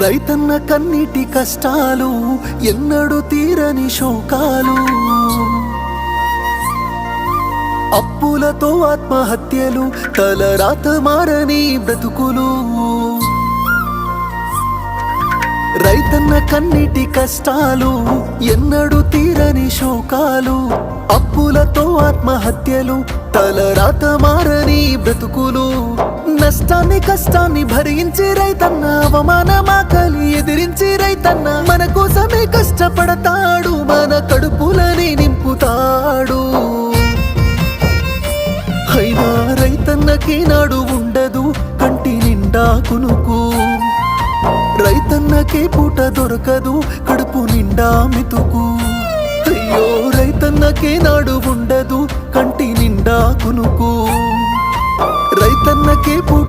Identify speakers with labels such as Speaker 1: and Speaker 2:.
Speaker 1: రైతన్న కన్నీటి కష్టాలు ఎన్నడూ తీరని శోకాలు, అప్పులతో ఆత్మహత్యలు, తలరాత మారని బ్రతుకులు. రైతన్న కన్నీటి కష్టాలు ఎన్నడూ తీరని శోకాలు, అప్పులతో ఆత్మహత్యలు, తలరాత మారని బ్రతుకులు. నష్టాన్ని కష్టాన్ని భరించి రైతన్న, అవమానమాకలి ఎదిరించి రైతన్న మన కోసమే కష్టపడతాడు, మన కడుపులని నింపుతాడు. అయినా రైతన్నకి నాడు ఉండదు కంటి నిండా కునుకు, రైతన్నకే పూట దొరకదు కడుపు నిండా మితుకు. అయ్యో రైతన్నకే నాడు ఉండదు కంటి నిండా కునుకు, రైతన్నకే పూట